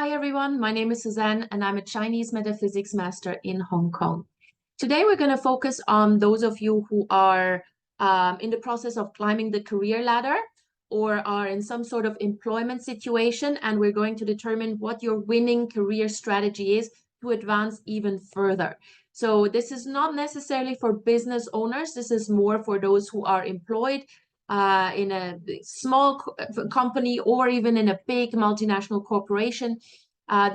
Hi everyone, my name is Suzanne and I'm a Chinese metaphysics master in Hong Kong. Today we're going to focus on those of you who are in the process of climbing the career ladder or are in some sort of employment situation, and we're going to determine what your winning career strategy is to advance even further. So this is not necessarily for business owners. This is more for those who are employed in a small company or even in a big multinational corporation.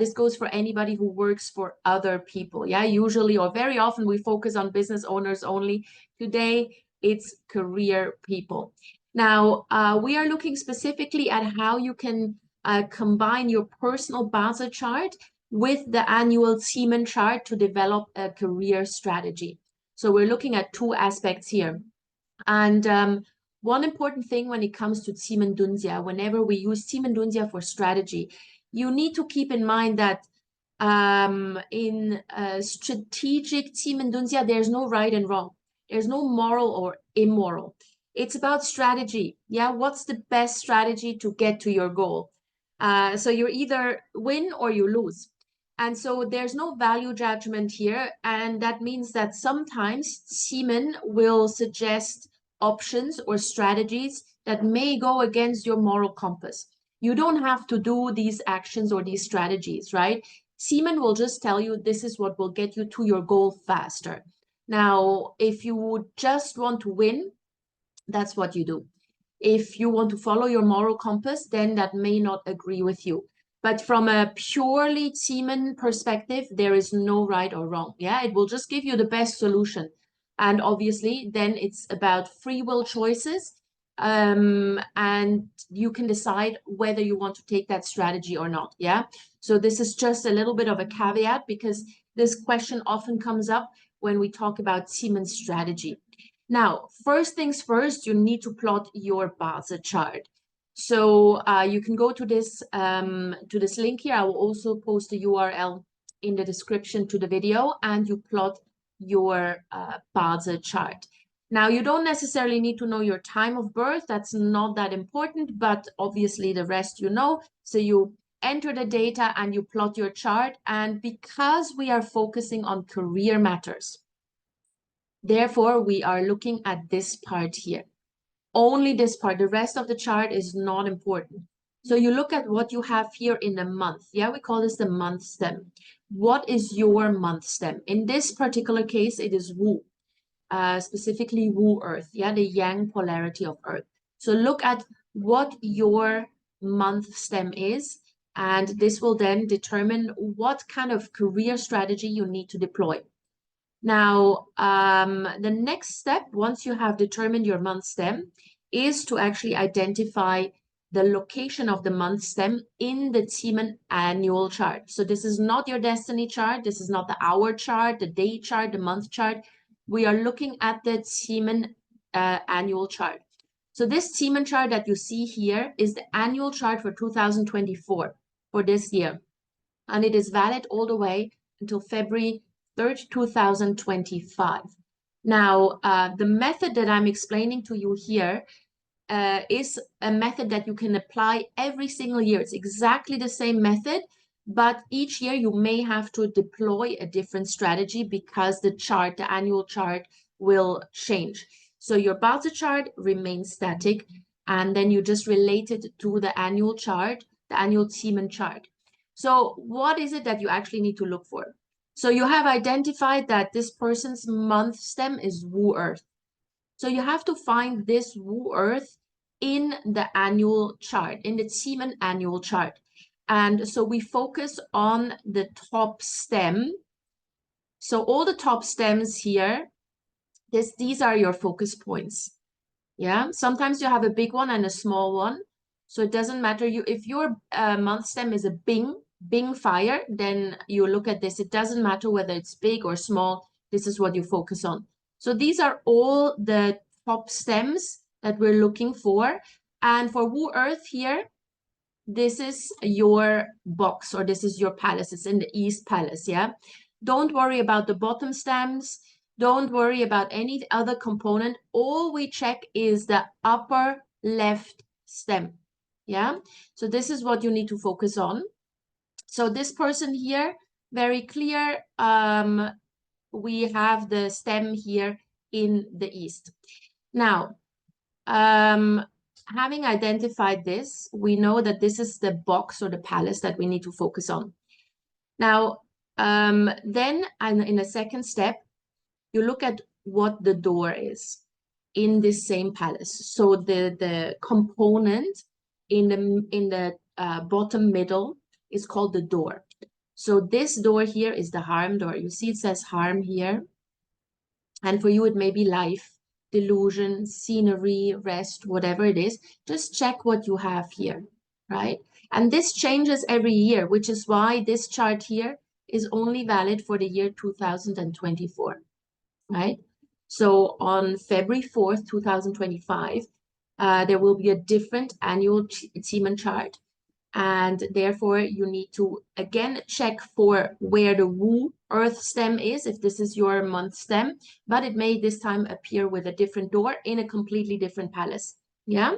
This goes for anybody who works for other people. Yeah, usually or very often we focus on business owners only. Today, it's career people. Now, we are looking specifically at how you can combine your personal Basel chart with the annual Qimen chart to develop a career strategy. So we're looking at two aspects here. And one important thing when it comes to Qimen Dunjia, whenever we use Qimen Dunjia for strategy, you need to keep in mind that in strategic Qimen Dunjia, there's no right and wrong. There's no moral or immoral. It's about strategy. Yeah, what's the best strategy to get to your goal? So you either win or you lose. And so there's no value judgment here. And that means that sometimes Qimen will suggest options or strategies that may go against your moral compass. You don't have to do these actions or these strategies, right? Qimen will just tell you this is what will get you to your goal faster. Now, if you would just want to win, that's what you do. If you want to follow your moral compass, then that may not agree with you. But from a purely Qimen perspective, there is no right or wrong. Yeah, it will just give you the best solution. And obviously, then it's about free will choices. And you can decide whether you want to take that strategy or not. Yeah. So this is just a little bit of a caveat because this question often comes up when we talk about Qimen strategy. Now, first things first, you need to plot your Basel chart. So you can go to this link here. I will also post the URL in the description to the video, and you plot your Basel chart. Now, you don't necessarily need to know your time of birth. That's not that important, but obviously the rest you know. So you enter the data and you plot your chart. And because we are focusing on career matters, therefore, we are looking at this part here. Only this part. The rest of the chart is not important. So you look at what you have here in the month. Yeah, we call this the month stem. What is your month stem? In this particular case, it is Wu, specifically Wu Earth. Yeah, the Yang polarity of Earth. So look at what your month stem is, and this will then determine what kind of career strategy you need to deploy. Now, the next step, once you have determined your month stem, is to actually identify the location of the month stem in the Qimen annual chart. So this is not your destiny chart. This is not the hour chart, the day chart, the month chart. We are looking at the Qimen annual chart. So this Qimen chart that you see here is the annual chart for 2024 for this year. And it is valid all the way until February 3rd, 2025. Now, the method that I'm explaining to you here is a method that you can apply every single year. It's exactly the same method, but each year you may have to deploy a different strategy because the chart, the annual chart, will change. So your Basel chart remains static, and then you just relate it to the annual chart, the annual Qimen chart. So what is it that you actually need to look for? So you have identified that this person's month stem is Wu Earth. So you have to find this Wu Earth in the annual chart, in the Qimen annual chart. And so we focus on the top stem. So all the top stems here, these are your focus points. Yeah, sometimes you have a big one and a small one. So it doesn't matter. If your month stem is a Bing fire, then you look at this. It doesn't matter whether it's big or small. This is what you focus on. So these are all the top stems that we're looking for. And for Wu Earth here, this is your box, or this is your palace. It's in the East Palace, yeah? Don't worry about the bottom stems. Don't worry about any other component. All we check is the upper left stem, yeah? So this is what you need to focus on. So this person here, very clear, we have the stem here in the east. Now, having identified this, we know that this is the box or the palace that we need to focus on. Now, then in a second step, you look at what the door is in this same palace. So the component in the bottom middle is called the door. So this door here is the harm door. You see it says harm here. And for you, it may be life, delusion, scenery, rest, whatever it is. Just check what you have here, right? And this changes every year, which is why this chart here is only valid for the year 2024, right? So on February 4th, 2025, there will be a different annual Qimen chart. And therefore, you need to, again, check for where the Wu Earth stem is, if this is your month stem, but it may this time appear with a different door in a completely different palace. Yeah?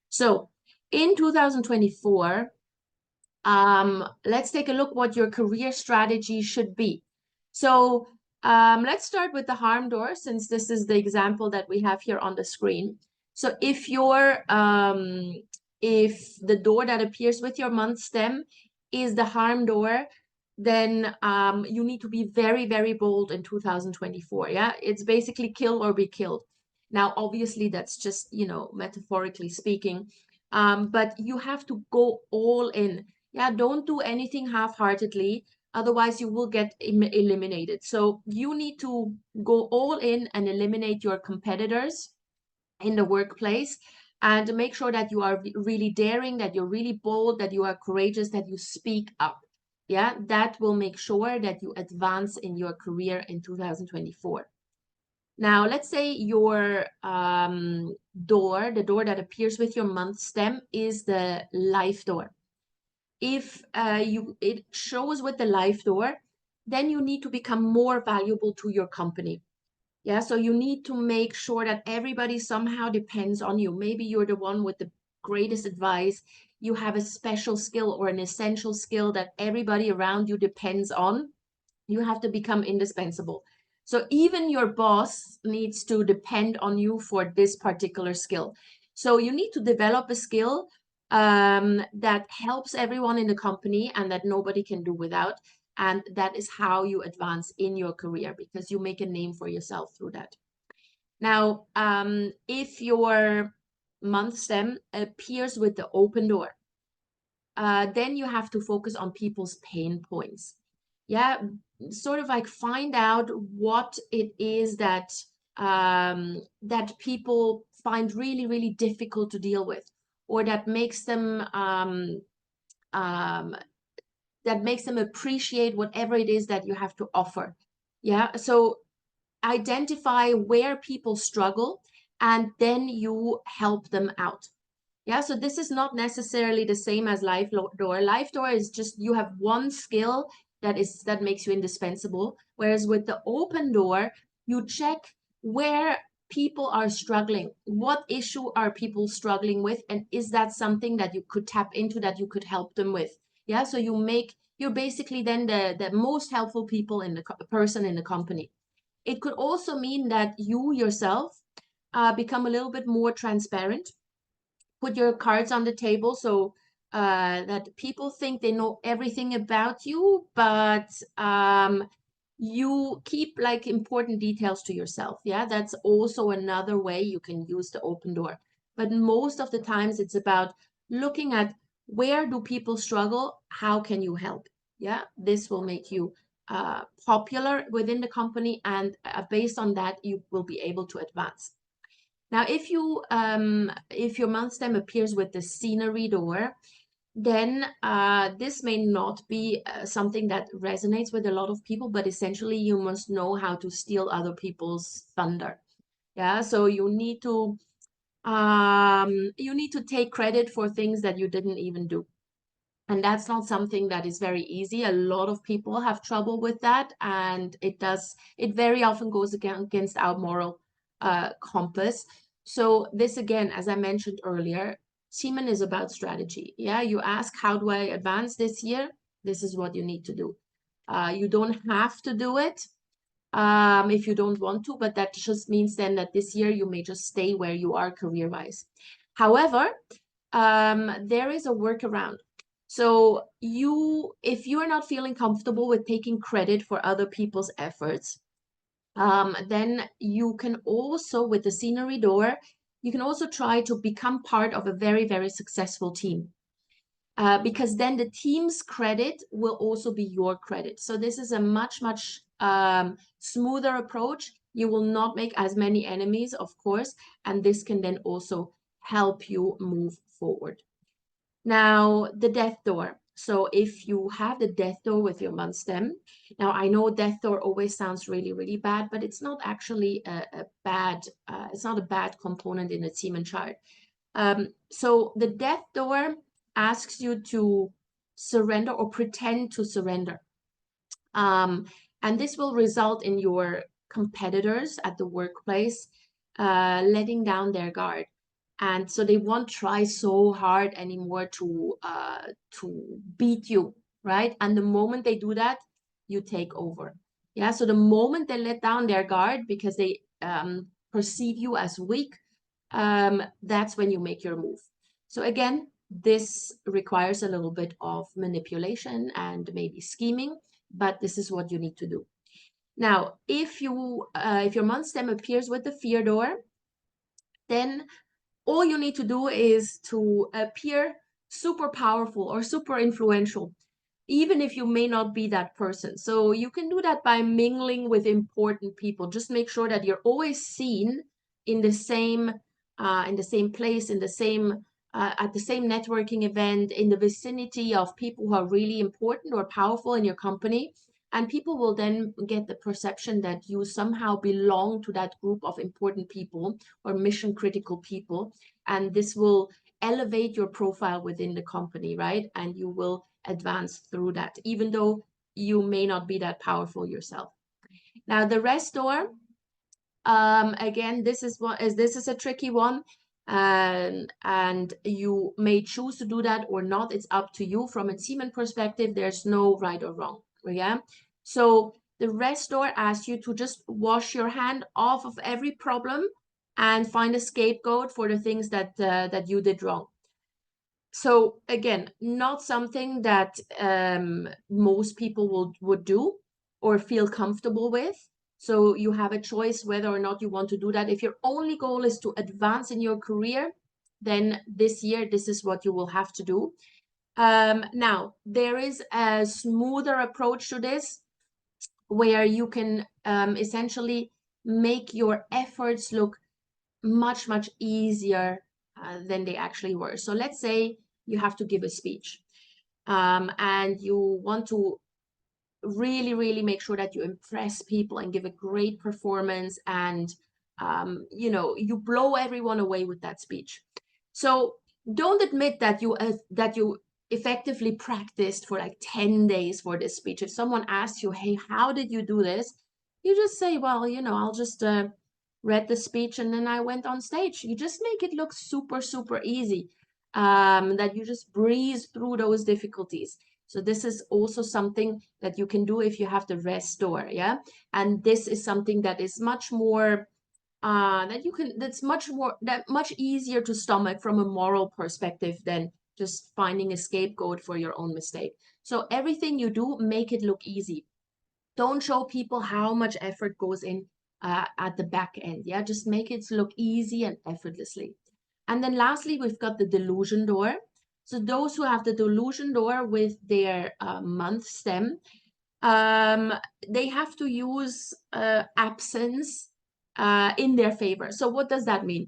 So in 2024, let's take a look what your career strategy should be. So let's start with the harm door, since this is the example that we have here on the screen. So if the door that appears with your month stem is the harm door, then you need to be very, very bold in 2024. Yeah, it's basically kill or be killed. Now, obviously, that's just, metaphorically speaking, but you have to go all in. Yeah, don't do anything half-heartedly, otherwise you will get eliminated. So you need to go all in and eliminate your competitors in the workplace, and make sure that you are really daring, that you're really bold, that you are courageous, that you speak up. Yeah, that will make sure that you advance in your career in 2024. Now, let's say your door, the door that appears with your month stem, is the life door. If it shows with the life door, then you need to become more valuable to your company. Yeah, so you need to make sure that everybody somehow depends on you. Maybe you're the one with the greatest advice. You have a special skill or an essential skill that everybody around you depends on. You have to become indispensable. So even your boss needs to depend on you for this particular skill. So you need to develop a skill that helps everyone in the company and that nobody can do without. And that is how you advance in your career, because you make a name for yourself through that. Now, if your month stem appears with the open door, then you have to focus on people's pain points. Yeah, sort of like find out what it is that that people find really, really difficult to deal with, or that makes them appreciate whatever it is that you have to offer. Yeah, so identify where people struggle, and then you help them out. Yeah, so this is not necessarily the same as life door. Life door is just you have one skill that makes you indispensable. Whereas with the open door, you check where people are struggling. What issue are people struggling with? And is that something that you could tap into, that you could help them with? Yeah, so you're basically then the most helpful people in the person in the company. It could also mean that you yourself become a little bit more transparent. Put your cards on the table so that people think they know everything about you, but you keep like important details to yourself. Yeah, that's also another way you can use the open door. But most of the times it's about looking at where do people struggle, how can you help? Yeah, this will make you popular within the company, and based on that, you will be able to advance. Now, if your month stem appears with the scenery door, then this may not be something that resonates with a lot of people, but essentially you must know how to steal other people's thunder. Yeah, so you need to take credit for things that you didn't even do. And that's not something that is very easy. A lot of people have trouble with that, and it very often goes against our moral compass. So this again, as I mentioned earlier, Qimen is about strategy. Yeah, you ask, how do I advance this year? this is what you need to do. You don't have to do it if you don't want to, but that just means then that this year you may just stay where you are career-wise. However, there is a workaround. So if you are not feeling comfortable with taking credit for other people's efforts, then you can also, with the scenery door, you can also try to become part of a very, very successful team. Because then the team's credit will also be your credit. So this is a much, much smoother approach. You will not make as many enemies, of course, and this can then also help you move forward. Now, the death door. So if you have the death door with your month stem, now I know death door always sounds really, really bad, but it's not actually it's not a bad component in a Qimen chart. So the death door asks you to surrender or pretend to surrender. And this will result in your competitors at the workplace letting down their guard. And so they won't try so hard anymore to beat you, right? And the moment they do that, you take over. Yeah, so the moment they let down their guard because they perceive you as weak, that's when you make your move. So again, this requires a little bit of manipulation and maybe scheming, but this is what you need to do. Now, if your month stem appears with the fear door, then all you need to do is to appear super powerful or super influential, even if you may not be that person. So you can do that by mingling with important people. Just make sure that you're always seen in the same place, in the same at the same networking event, in the vicinity of people who are really important or powerful in your company. And people will then get the perception that you somehow belong to that group of important people or mission critical people. And this will elevate your profile within the company, right? And you will advance through that, even though you may not be that powerful yourself. Now, the rest door, again, this is a tricky one. And you may choose to do that or not. It's up to you. From a Qimen perspective, there's no right or wrong. Yeah. So the rest door asks you to just wash your hand off of every problem and find a scapegoat for the things that you did wrong. So again, not something that most people would do or feel comfortable with. So you have a choice whether or not you want to do that. If your only goal is to advance in your career, then this year, this is what you will have to do. Now, there is a smoother approach to this where you can essentially make your efforts look much, much easier than they actually were. So let's say you have to give a speech and you want to really, really make sure that you impress people and give a great performance and, you blow everyone away with that speech. So don't admit that you effectively practiced for like 10 days for this speech. If someone asks you, hey, how did you do this? You just say, well, I'll just read the speech and then I went on stage. You just make it look super, super easy, that you just breeze through those difficulties. So this is also something that you can do if you have the rest door, yeah? And this is something that is much more, that's much easier to stomach from a moral perspective than just finding a scapegoat for your own mistake. So everything you do, make it look easy. Don't show people how much effort goes in at the back end, yeah? Just make it look easy and effortlessly. And then lastly, we've got the delusion door. So those who have the delusion door with their month stem, they have to use absence in their favor. So what does that mean?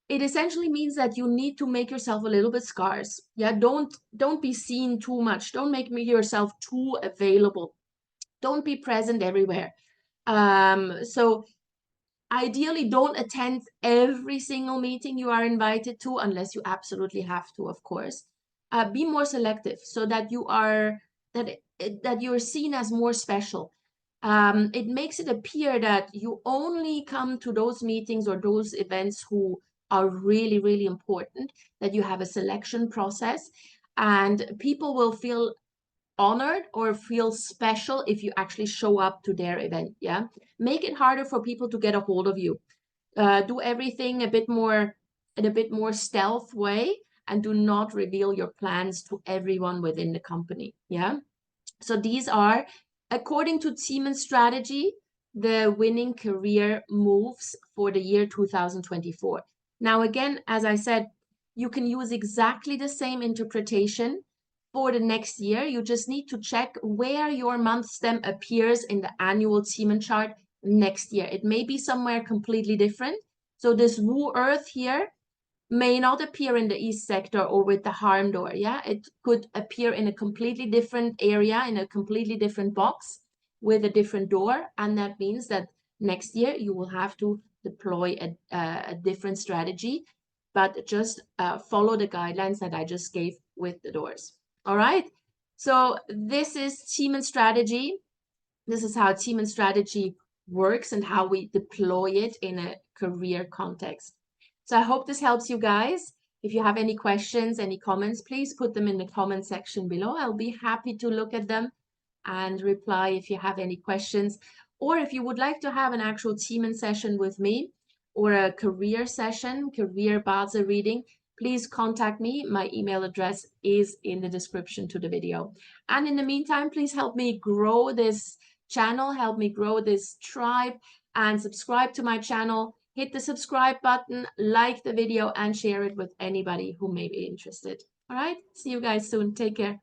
It essentially means that you need to make yourself a little bit scarce. Yeah, don't be seen too much. Don't make yourself too available. Don't be present everywhere. So ideally, don't attend every single meeting you are invited to unless you absolutely have to, of course. Be more selective so that that you're seen as more special. It makes it appear that you only come to those meetings or those events who are really, really important, that you have a selection process, and people will feel honored or feel special if you actually show up to their event. Yeah, make it harder for people to get a hold of you. Do everything a bit more in a bit more stealth way, and do not reveal your plans to everyone within the company. Yeah, so these are, according to Qimen's strategy, the winning career moves for the year 2024. Now, again, as I said, you can use exactly the same interpretation for the next year. You just need to check where your month stem appears in the annual Qimen chart next year. It may be somewhere completely different. So this Wu Earth here may not appear in the east sector or with the harm door. Yeah, it could appear in a completely different area, in a completely different box with a different door. And that means that next year you will have to deploy a different strategy, but just follow the guidelines that I just gave with the doors. All right. So this is Qimen strategy. This is how Qimen strategy works and how we deploy it in a career context. So I hope this helps you guys. If you have any questions, any comments, please put them in the comment section below. I'll be happy to look at them and reply if you have any questions. Or if you would like to have an actual Qimen session with me or a career session, career Bazi reading, please contact me. My email address is in the description to the video. And in the meantime, please help me grow this channel, help me grow this tribe, and subscribe to my channel. Hit the subscribe button, like the video, and share it with anybody who may be interested. All right, see you guys soon. Take care.